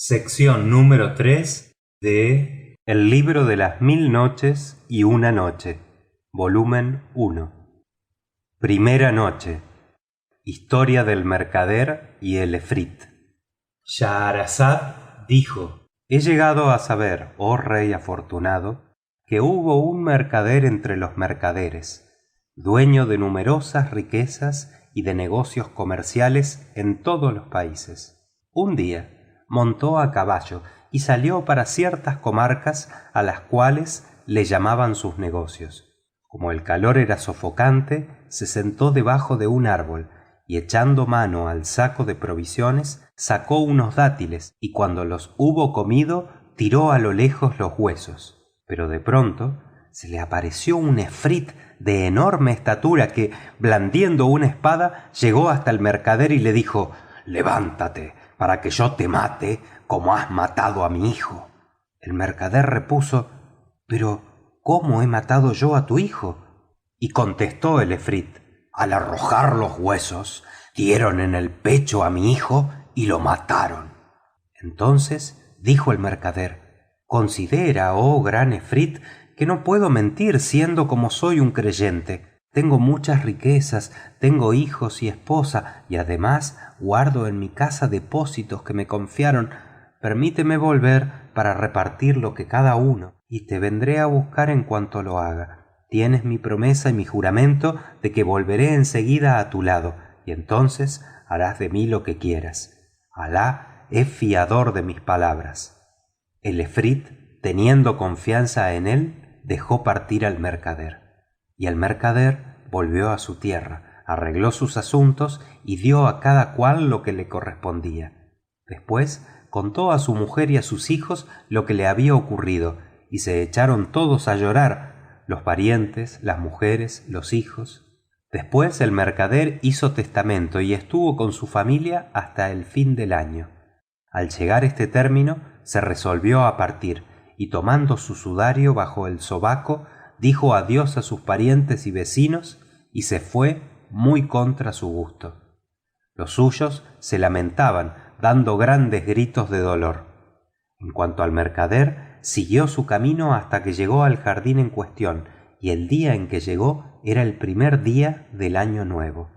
Sección número 3 de El libro de las 1000 noches y una noche, volumen 1. Primera noche. Historia del mercader y el efrit. Scheherazade dijo: He llegado a saber, oh rey afortunado, que hubo un mercader entre los mercaderes, dueño de numerosas riquezas y de negocios comerciales en todos los países. Un día montó a caballo y salió para ciertas comarcas a las cuales le llamaban sus negocios. Como el calor era sofocante, se sentó debajo de un árbol y, echando mano al saco de provisiones, sacó unos dátiles y cuando los hubo comido tiró a lo lejos los huesos. Pero de pronto se le apareció un efrit de enorme estatura que, blandiendo una espada, llegó hasta el mercader y le dijo: «Levántate para que yo te mate como has matado a mi hijo». El mercader repuso: «Pero ¿cómo he matado yo a tu hijo?». Y contestó el efrit: «Al arrojar los huesos, dieron en el pecho a mi hijo y lo mataron». Entonces dijo el mercader: «Considera, oh gran efrit, que no puedo mentir siendo como soy un creyente. Tengo muchas riquezas, tengo hijos y esposa, y además guardo en mi casa depósitos que me confiaron. Permíteme volver para repartir lo que cada uno, y te vendré a buscar en cuanto lo haga. Tienes mi promesa y mi juramento de que volveré enseguida a tu lado, y entonces harás de mí lo que quieras. Alá es fiador de mis palabras». El efrit, teniendo confianza en él, dejó partir al mercader. Y el mercader volvió a su tierra, arregló sus asuntos y dio a cada cual lo que le correspondía. Después contó a su mujer y a sus hijos lo que le había ocurrido, y se echaron todos a llorar, los parientes, las mujeres, los hijos. Después el mercader hizo testamento y estuvo con su familia hasta el fin del año. Al llegar este término, se resolvió a partir, y tomando su sudario bajo el sobaco, dijo adiós a sus parientes y vecinos y se fue muy contra su gusto. Los suyos se lamentaban, dando grandes gritos de dolor. En cuanto al mercader, siguió su camino hasta que llegó al jardín en cuestión, y el día en que llegó era el primer día del año nuevo.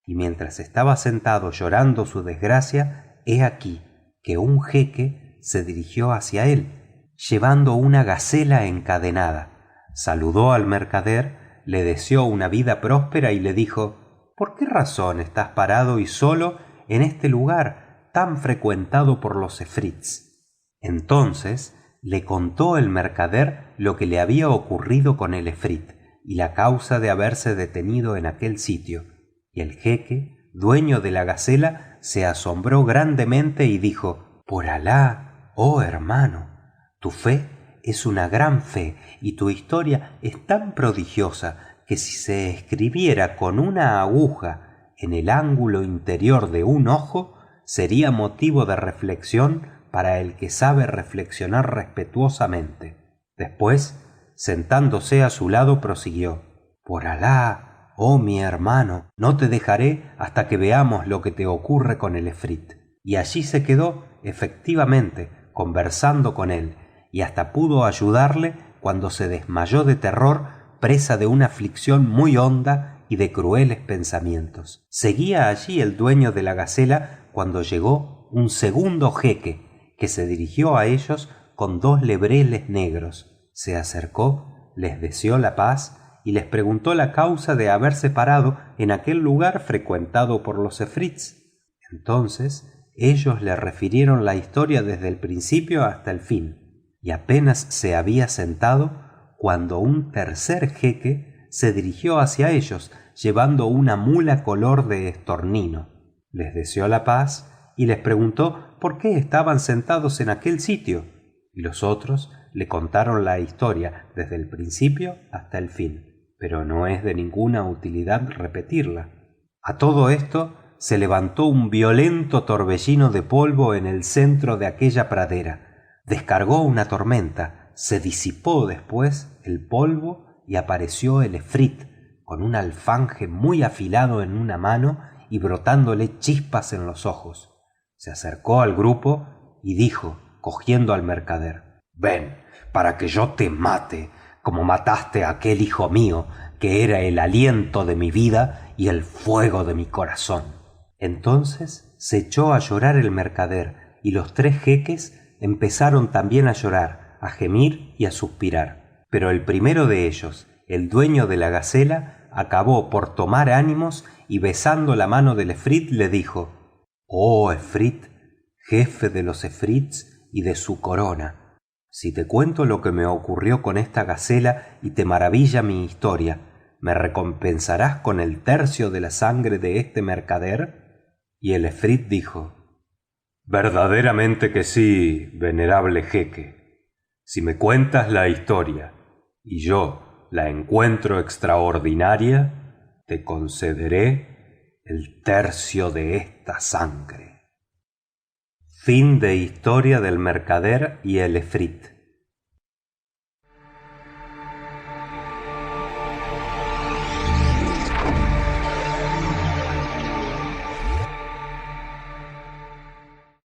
Y mientras estaba sentado llorando su desgracia, he aquí que un jeque se dirigió hacia él, llevando una gacela encadenada. Saludó al mercader, le deseó una vida próspera y le dijo: «¿Por qué razón estás parado y solo en este lugar tan frecuentado por los efrits?». Entonces le contó el mercader lo que le había ocurrido con el efrit y la causa de haberse detenido en aquel sitio, y el jeque, dueño de la gacela, se asombró grandemente y dijo: «Por Alá, oh hermano, tu fe es una gran fe y tu historia es tan prodigiosa que si se escribiera con una aguja en el ángulo interior de un ojo, sería motivo de reflexión para el que sabe reflexionar respetuosamente». Después, sentándose a su lado, prosiguió: «Por Alá, oh mi hermano, no te dejaré hasta que veamos lo que te ocurre con el efrit». Y allí se quedó, efectivamente, conversando con él, y hasta pudo ayudarle cuando se desmayó de terror, presa de una aflicción muy honda y de crueles pensamientos. Seguía allí el dueño de la gacela cuando llegó un segundo jeque, que se dirigió a ellos con 2 lebreles negros. Se acercó, les deseó la paz y les preguntó la causa de haberse parado en aquel lugar frecuentado por los efrits. Entonces ellos le refirieron la historia desde el principio hasta el fin, y apenas se había sentado cuando un tercer jeque se dirigió hacia ellos llevando una mula color de estornino. Les deseó la paz y les preguntó por qué estaban sentados en aquel sitio, y los otros le contaron la historia desde el principio hasta el fin, pero no es de ninguna utilidad repetirla. A todo esto se levantó un violento torbellino de polvo en el centro de aquella pradera. Descargó una tormenta, se disipó después el polvo y apareció el efrit con un alfanje muy afilado en una mano y brotándole chispas en los ojos. Se acercó al grupo y dijo, cogiendo al mercader: «Ven, para que yo te mate, como mataste a aquel hijo mío, que era el aliento de mi vida y el fuego de mi corazón». Entonces se echó a llorar el mercader, y los tres jeques empezaron también a llorar, a gemir y a suspirar. Pero el primero de ellos, el dueño de la gacela, acabó por tomar ánimos y, besando la mano del efrit, le dijo: «Oh efrit, jefe de los efrits y de su corona, si te cuento lo que me ocurrió con esta gacela y te maravilla mi historia, ¿me recompensarás con el tercio de la sangre de este mercader?». Y el efrit dijo: «Verdaderamente que sí, venerable jeque. Si me cuentas la historia y yo la encuentro extraordinaria, te concederé el tercio de esta sangre». Fin de Historia del mercader y el efrit.